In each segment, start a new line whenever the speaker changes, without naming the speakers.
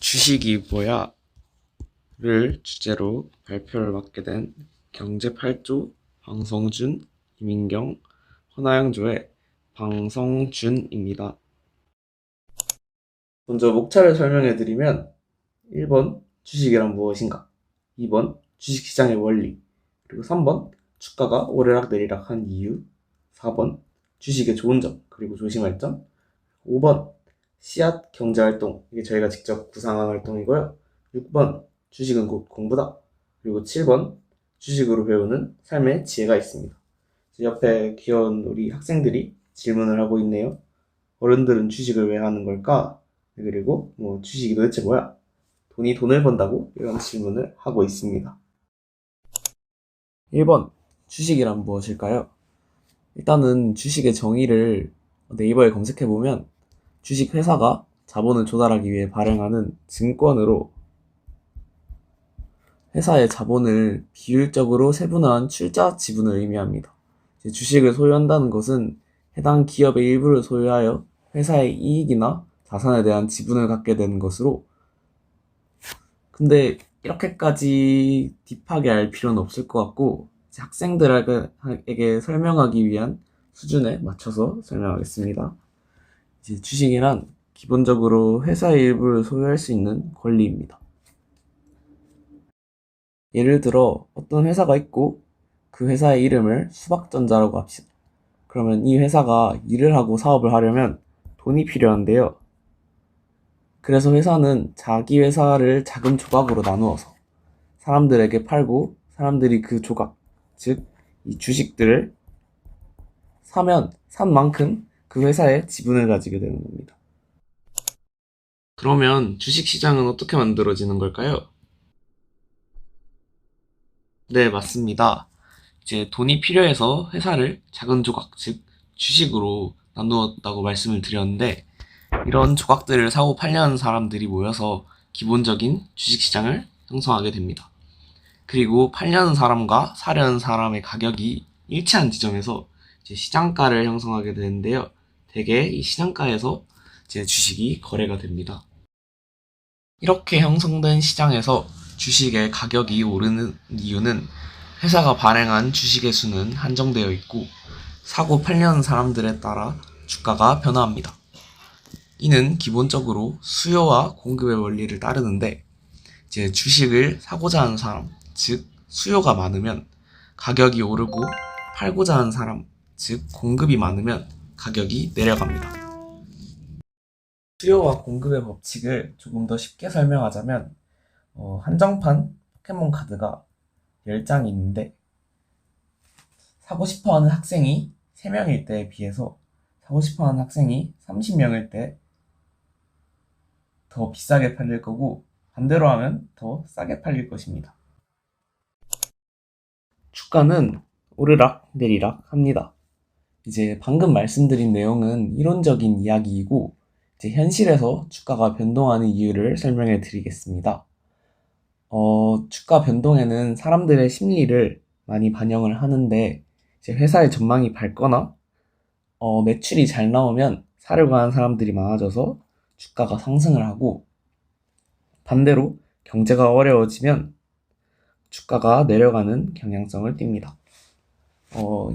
주식이 뭐야?를 주제로 발표를 맡게 된 경제 8조 방성준, 이민경, 허나영조의 방성준입니다. 먼저 목차를 설명해드리면 1번 주식이란 무엇인가, 2번 주식시장의 원리, 그리고 3번 주가가 오르락내리락 한 이유, 4번 주식의 좋은 점 그리고 조심할 점, 5번 씨앗 경제활동, 이게 저희가 직접 구상한 활동이고요. 6번 주식은 곧 공부다. 그리고 7번 주식으로 배우는 삶의 지혜가 있습니다. 옆에 귀여운 우리 학생들이 질문을 하고 있네요. 어른들은 주식을 왜 하는 걸까? 그리고 주식이 도대체 뭐야? 돈이 돈을 번다고? 이런 질문을 하고 있습니다. 1번 주식이란 무엇일까요? 일단은 주식의 정의를 네이버에 검색해보면 주식 회사가 자본을 조달하기 위해 발행하는 증권으로 회사의 자본을 비율적으로 세분화한 출자 지분을 의미합니다. 주식을 소유한다는 것은 해당 기업의 일부를 소유하여 회사의 이익이나 자산에 대한 지분을 갖게 되는 것으로, 근데 이렇게까지 딥하게 알 필요는 없을 것 같고 학생들에게 설명하기 위한 수준에 맞춰서 설명하겠습니다. 주식이란 기본적으로 회사의 일부를 소유할 수 있는 권리입니다. 예를 들어 어떤 회사가 있고 그 회사의 이름을 수박전자라고 합시다. 그러면 이 회사가 일을 하고 사업을 하려면 돈이 필요한데요. 그래서 회사는 자기 회사를 작은 조각으로 나누어서 사람들에게 팔고, 사람들이 그 조각, 즉 이 주식들을 사면 산 만큼 그 회사의 지분을 가지게 되는 겁니다. 그러면 주식시장은 어떻게 만들어지는 걸까요? 네, 맞습니다. 이제 돈이 필요해서 회사를 작은 조각, 즉 주식으로 나누었다고 말씀을 드렸는데, 이런 조각들을 사고 팔려는 사람들이 모여서 기본적인 주식시장을 형성하게 됩니다. 그리고 팔려는 사람과 사려는 사람의 가격이 일치한 지점에서 이제 시장가를 형성하게 되는데요. 대개 이 시장가에서 이제 주식이 거래가 됩니다. 이렇게 형성된 시장에서 주식의 가격이 오르는 이유는 회사가 발행한 주식의 수는 한정되어 있고 사고 팔려는 사람들에 따라 주가가 변화합니다. 이는 기본적으로 수요와 공급의 원리를 따르는데, 이제 주식을 사고자 하는 사람, 즉 수요가 많으면 가격이 오르고, 팔고자 하는 사람, 즉 공급이 많으면 가격이 내려갑니다. 수요와 공급의 법칙을 조금 더 쉽게 설명하자면, 한정판 포켓몬 카드가 10장이 있는데 사고 싶어하는 학생이 3명일 때에 비해서 사고 싶어하는 학생이 30명일 때 더 비싸게 팔릴 거고, 반대로 하면 더 싸게 팔릴 것입니다. 주가는 오르락 내리락 합니다. 이제 방금 말씀드린 내용은 이론적인 이야기이고, 이제 현실에서 주가가 변동하는 이유를 설명해 드리겠습니다. 주가 변동에는 사람들의 심리를 많이 반영을 하는데, 이제 회사의 전망이 밝거나 매출이 잘 나오면 사려고 하는 사람들이 많아져서 주가가 상승을 하고, 반대로 경제가 어려워지면 주가가 내려가는 경향성을 띱니다.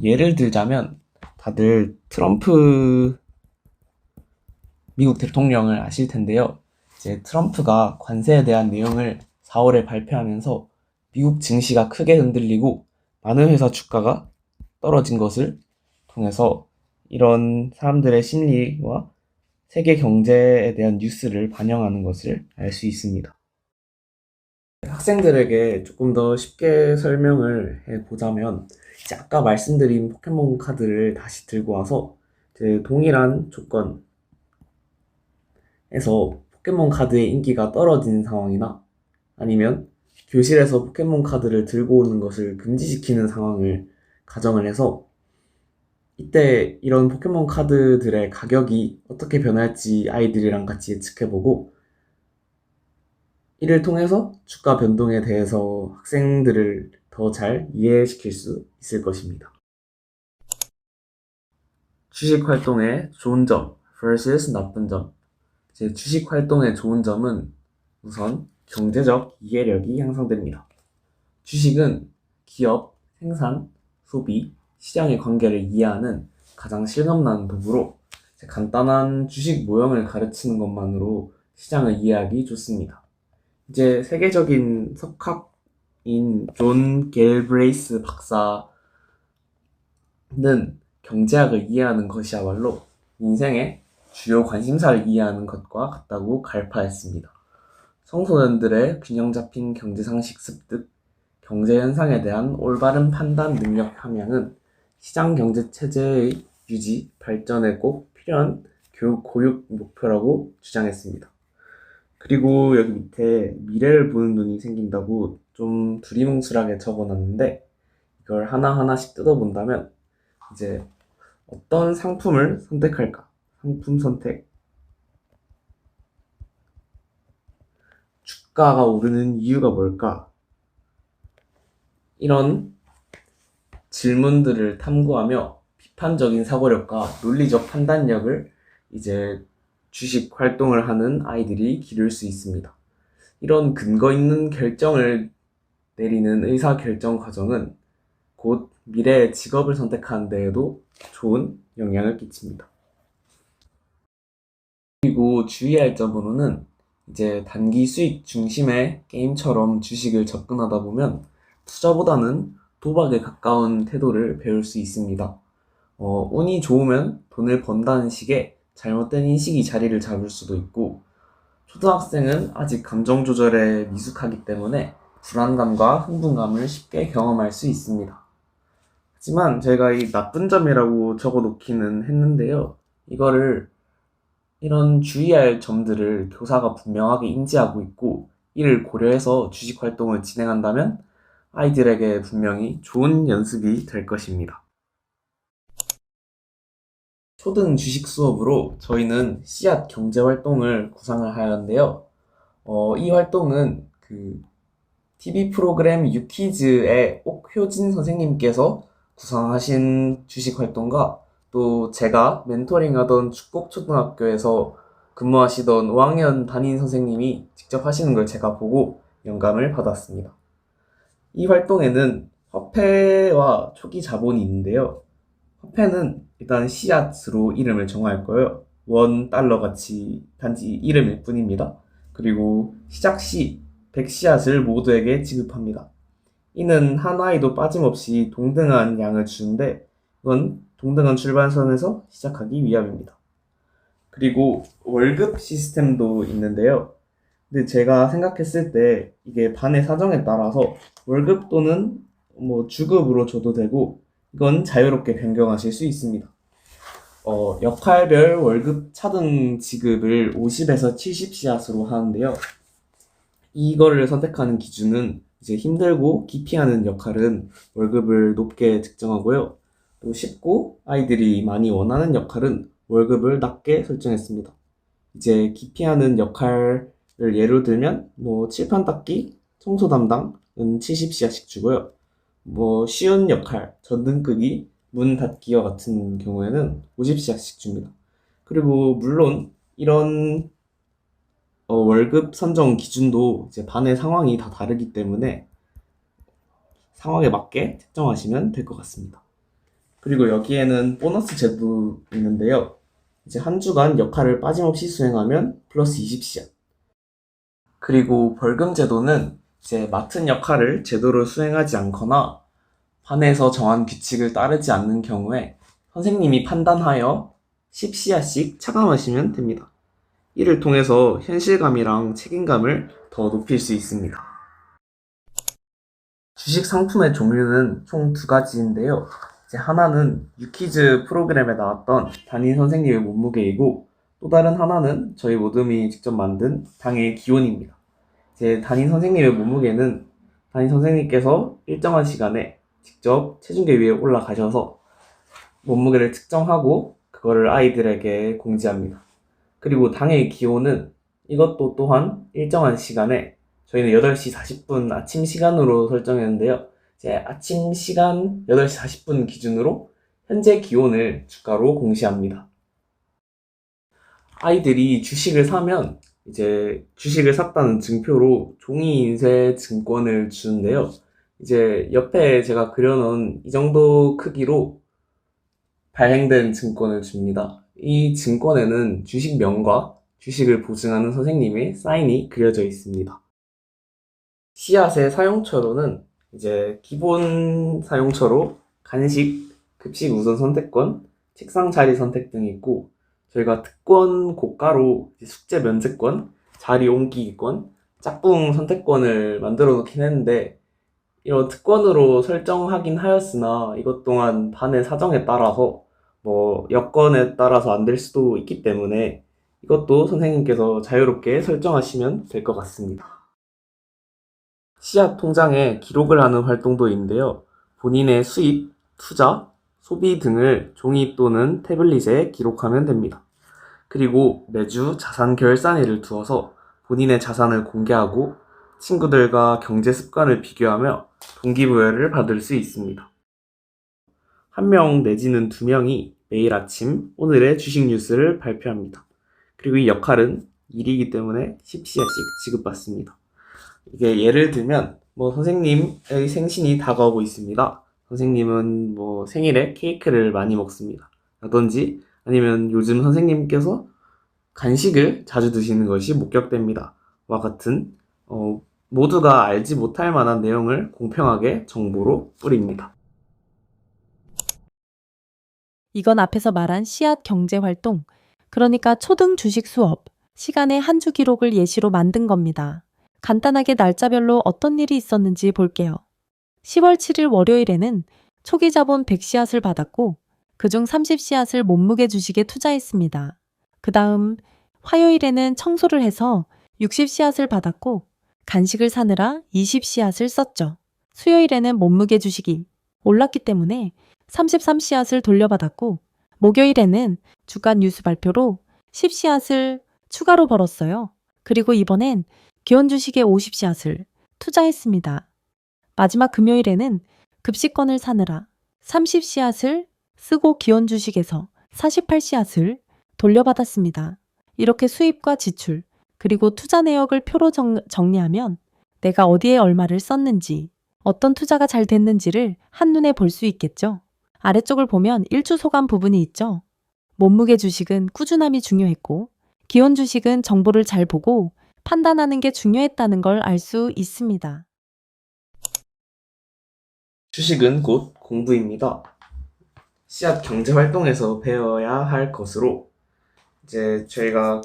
예를 들자면 다들 트럼프 미국 대통령을 아실 텐데요. 이제 트럼프가 관세에 대한 내용을 4월에 발표하면서 미국 증시가 크게 흔들리고 많은 회사 주가가 떨어진 것을 통해서 이런 사람들의 심리와 세계 경제에 대한 뉴스를 반영하는 것을 알 수 있습니다. 학생들에게 조금 더 쉽게 설명을 해보자면, 이제 아까 말씀드린 포켓몬 카드를 다시 들고 와서 이제 동일한 조건에서 포켓몬 카드의 인기가 떨어지는 상황이나 아니면 교실에서 포켓몬 카드를 들고 오는 것을 금지시키는 상황을 가정을 해서 이때 이런 포켓몬 카드들의 가격이 어떻게 변할지 아이들이랑 같이 예측해보고, 이를 통해서 주가 변동에 대해서 학생들을 더 잘 이해시킬 수 있을 것입니다. 주식 활동의 좋은 점 vs 나쁜 점. 주식 활동의 좋은 점은 우선 경제적 이해력이 향상됩니다. 주식은 기업, 생산, 소비, 시장의 관계를 이해하는 가장 실감나는 도구로 간단한 주식 모형을 가르치는 것만으로 시장을 이해하기 좋습니다. 이제 세계적인 석학인 존 갤브레이스 박사는 경제학을 이해하는 것이야말로 인생의 주요 관심사를 이해하는 것과 같다고 갈파했습니다. 청소년들의 균형 잡힌 경제상식 습득, 경제 현상에 대한 올바른 판단 능력 함양은 시장 경제 체제의 유지, 발전에 꼭 필요한 교육 목표라고 주장했습니다. 그리고 여기 밑에 미래를 보는 눈이 생긴다고 좀 두리뭉술하게 적어놨는데 이걸 하나하나씩 뜯어본다면 이제 어떤 상품을 선택할까? 상품 선택. 주가가 오르는 이유가 뭘까? 이런 질문들을 탐구하며 비판적인 사고력과 논리적 판단력을 이제 주식 활동을 하는 아이들이 기를 수 있습니다. 이런 근거 있는 결정을 내리는 의사 결정 과정은 곧 미래의 직업을 선택하는 데에도 좋은 영향을 끼칩니다. 그리고 주의할 점으로는 이제 단기 수익 중심의 게임처럼 주식을 접근하다 보면 투자보다는 도박에 가까운 태도를 배울 수 있습니다. 운이 좋으면 돈을 번다는 식의 잘못된 인식이 자리를 잡을 수도 있고, 초등학생은 아직 감정 조절에 미숙하기 때문에 불안감과 흥분감을 쉽게 경험할 수 있습니다. 하지만 제가 이 나쁜 점이라고 적어 놓기는 했는데요. 이런 주의할 점들을 교사가 분명하게 인지하고 있고, 이를 고려해서 주식 활동을 진행한다면 아이들에게 분명히 좋은 연습이 될 것입니다. 초등 주식 수업으로 저희는 씨앗 경제 활동을 구상을 하였는데요. 이 활동은 TV 프로그램 유키즈의 옥효진 선생님께서 구상하신 주식 활동과 또 제가 멘토링하던 축곡초등학교에서 근무하시던 5학년 담임 선생님이 직접 하시는 걸 제가 보고 영감을 받았습니다. 이 활동에는 화폐와 초기 자본이 있는데요. 화폐는 일단 씨앗으로 이름을 정할 거예요. $1 같이 단지 이름일 뿐입니다. 그리고 시작 시 100씨앗을 모두에게 지급합니다. 이는 한 아이도 빠짐없이 동등한 양을 주는데 이건 동등한 출발선에서 시작하기 위함입니다. 그리고 월급 시스템도 있는데요. 근데 제가 생각했을 때 이게 반의 사정에 따라서 월급 또는 주급으로 줘도 되고 이건 자유롭게 변경하실 수 있습니다. 역할별 월급 차등 지급을 50에서 70씨앗으로 하는데요. 이거를 선택하는 기준은 이제 힘들고 기피하는 역할은 월급을 높게 측정하고요. 또 쉽고 아이들이 많이 원하는 역할은 월급을 낮게 설정했습니다. 이제 기피하는 역할을 예로 들면 칠판 닦기, 청소 담당은 70씨앗씩 주고요. 쉬운 역할, 전등 끄기, 문 닫기와 같은 경우에는 50씨앗씩 줍니다. 그리고 물론 이런 월급 선정 기준도 이제 반의 상황이 다 다르기 때문에 상황에 맞게 책정하시면 될 것 같습니다. 그리고 여기에는 보너스 제도 있는데요. 이제 한 주간 역할을 빠짐없이 수행하면 플러스 20씨앗. 그리고 벌금 제도는 이제 맡은 역할을 제대로 수행하지 않거나 반에서 정한 규칙을 따르지 않는 경우에 선생님이 판단하여 10씨앗씩 차감하시면 됩니다. 이를 통해서 현실감이랑 책임감을 더 높일 수 있습니다. 주식 상품의 종류는 총 2가지인데요. 이제 하나는 유키즈 프로그램에 나왔던 담임 선생님의 몸무게이고 또 다른 하나는 저희 모둠이 직접 만든 당일 기온입니다. 제 담임 선생님의 몸무게는 담임 선생님께서 일정한 시간에 직접 체중계 위에 올라가셔서 몸무게를 측정하고 그거를 아이들에게 공지합니다. 그리고 당일 기온은 이것도 또한 일정한 시간에 저희는 8시 40분 아침 시간으로 설정했는데요. 이제 아침 시간 8시 40분 기준으로 현재 기온을 주가로 공시합니다. 아이들이 주식을 사면 이제 주식을 샀다는 증표로 종이 인쇄 증권을 주는데요. 이제 옆에 제가 그려놓은 이 정도 크기로 발행된 증권을 줍니다. 이 증권에는 주식명과 주식을 보증하는 선생님의 사인이 그려져 있습니다. 씨앗의 사용처로는 이제 기본 사용처로 간식, 급식 우선 선택권, 책상 자리 선택 등이 있고, 저희가 특권 고가로 숙제 면제권, 자리 옮기기권, 짝꿍 선택권을 만들어 놓긴 했는데, 이런 특권으로 설정하긴 하였으나 이것 또한 반의 사정에 따라서 여건에 따라서 안 될 수도 있기 때문에 이것도 선생님께서 자유롭게 설정하시면 될 것 같습니다. 씨앗 통장에 기록을 하는 활동도 있는데요. 본인의 수입, 투자, 소비 등을 종이 또는 태블릿에 기록하면 됩니다. 그리고 매주 자산 결산일을 두어서 본인의 자산을 공개하고 친구들과 경제 습관을 비교하며 동기부여를 받을 수 있습니다. 한 명 내지는 두 명이 매일 아침 오늘의 주식 뉴스를 발표합니다. 그리고 이 역할은 일이기 때문에 10시간씩 지급받습니다. 이게 예를 들면 선생님의 생신이 다가오고 있습니다. 선생님은 생일에 케이크를 많이 먹습니다. 라든지 아니면 요즘 선생님께서 간식을 자주 드시는 것이 목격됩니다. 와 같은 모두가 알지 못할 만한 내용을 공평하게 정보로 뿌립니다.
이건 앞에서 말한 씨앗 경제활동, 그러니까 초등 주식 수업, 시간의 한 주 기록을 예시로 만든 겁니다. 간단하게 날짜별로 어떤 일이 있었는지 볼게요. 10월 7일 월요일에는 초기 자본 100씨앗을 받았고 그중 30씨앗을 몸무게 주식에 투자했습니다. 그 다음 화요일에는 청소를 해서 60씨앗을 받았고 간식을 사느라 20씨앗을 썼죠. 수요일에는 몸무게 주식이 올랐기 때문에 33씨앗을 돌려받았고 목요일에는 주간 뉴스 발표로 10씨앗을 추가로 벌었어요. 그리고 이번엔 기원 주식에 50씨앗을 투자했습니다. 마지막 금요일에는 급식권을 사느라 30씨앗을 쓰고 기원 주식에서 48씨앗을 돌려받았습니다. 이렇게 수입과 지출, 그리고 투자 내역을 표로 정리하면 내가 어디에 얼마를 썼는지, 어떤 투자가 잘 됐는지를 한눈에 볼 수 있겠죠. 아래쪽을 보면 일주 소감 부분이 있죠. 몸무게 주식은 꾸준함이 중요했고, 기원 주식은 정보를 잘 보고 판단하는 게 중요했다는 걸 알 수 있습니다.
주식은 곧 공부입니다. 씨앗 경제 활동에서 배워야 할 것으로 이제 저희가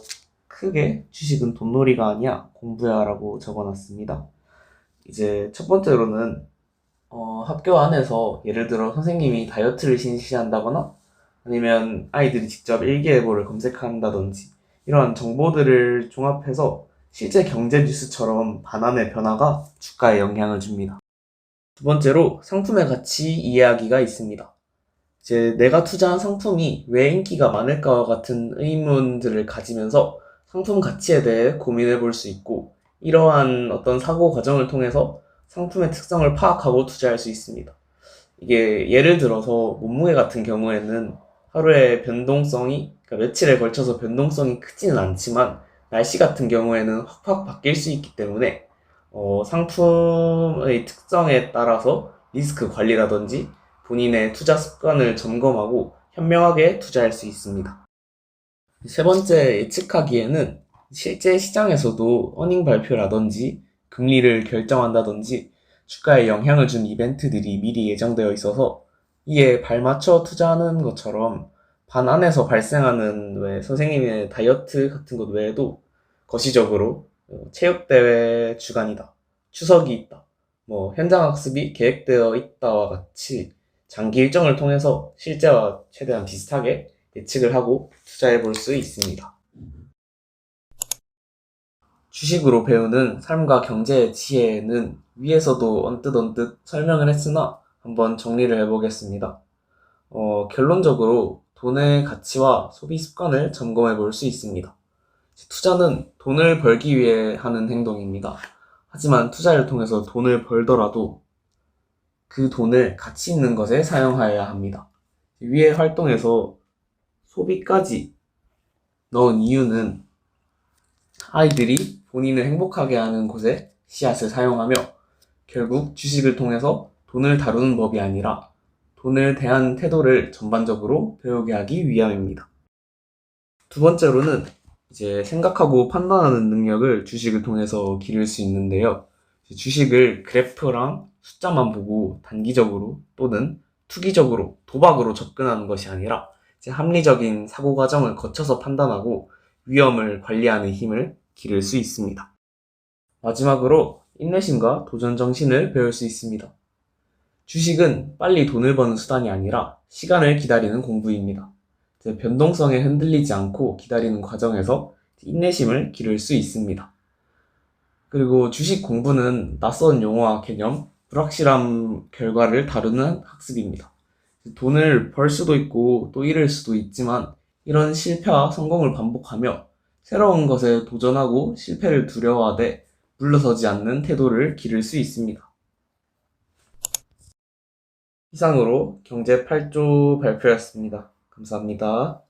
크게 주식은 돈놀이가 아니야 공부야라고 적어놨습니다. 이제 첫 번째로는 학교 안에서 예를 들어 선생님이 다이어트를 실시한다거나 아니면 아이들이 직접 일기예보를 검색한다든지 이러한 정보들을 종합해서 실제 경제 뉴스처럼 반환의 변화가 주가에 영향을 줍니다. 두 번째로 상품의 가치 이해하기가 있습니다. 이제 내가 투자한 상품이 왜 인기가 많을까와 같은 의문들을 가지면서 상품 가치에 대해 고민해 볼 수 있고 이러한 어떤 사고 과정을 통해서 상품의 특성을 파악하고 투자할 수 있습니다. 이게 예를 들어서 몸무게 같은 경우에는 하루에 변동성이, 그러니까 며칠에 걸쳐서 변동성이 크지는 않지만 날씨 같은 경우에는 확확 바뀔 수 있기 때문에 상품의 특성에 따라서 리스크 관리라든지 본인의 투자 습관을 점검하고 현명하게 투자할 수 있습니다. 세 번째, 예측하기에는 실제 시장에서도 어닝 발표라든지 금리를 결정한다든지 주가에 영향을 준 이벤트들이 미리 예정되어 있어서 이에 발맞춰 투자하는 것처럼 반 안에서 발생하는 선생님의 다이어트 같은 것 외에도 거시적으로 체육대회 주간이다, 추석이 있다, 현장학습이 계획되어 있다와 같이 장기 일정을 통해서 실제와 최대한 비슷하게 예측을 하고 투자해 볼 수 있습니다. 주식으로 배우는 삶과 경제의 지혜는 위에서도 언뜻 설명을 했으나 한번 정리를 해보겠습니다. 결론적으로 돈의 가치와 소비 습관을 점검해 볼 수 있습니다. 투자는 돈을 벌기 위해 하는 행동입니다. 하지만 투자를 통해서 돈을 벌더라도 그 돈을 가치 있는 것에 사용하여야 합니다. 위의 활동에서 소비까지 넣은 이유는 아이들이 본인을 행복하게 하는 곳에 씨앗을 사용하며 결국 주식을 통해서 돈을 다루는 법이 아니라 돈을 대하는 태도를 전반적으로 배우게 하기 위함입니다. 두 번째로는 이제 생각하고 판단하는 능력을 주식을 통해서 기를 수 있는데요. 주식을 그래프랑 숫자만 보고 단기적으로 또는 투기적으로 도박으로 접근하는 것이 아니라 이제 합리적인 사고 과정을 거쳐서 판단하고 위험을 관리하는 힘을 기를 수 있습니다. 마지막으로 인내심과 도전 정신을 배울 수 있습니다. 주식은 빨리 돈을 버는 수단이 아니라 시간을 기다리는 공부입니다. 변동성에 흔들리지 않고 기다리는 과정에서 인내심을 기를 수 있습니다. 그리고 주식 공부는 낯선 용어와 개념, 불확실한 결과를 다루는 학습입니다. 돈을 벌 수도 있고 또 잃을 수도 있지만 이런 실패와 성공을 반복하며 새로운 것에 도전하고 실패를 두려워하되 물러서지 않는 태도를 기를 수 있습니다. 이상으로 경제 8조 발표였습니다. 감사합니다.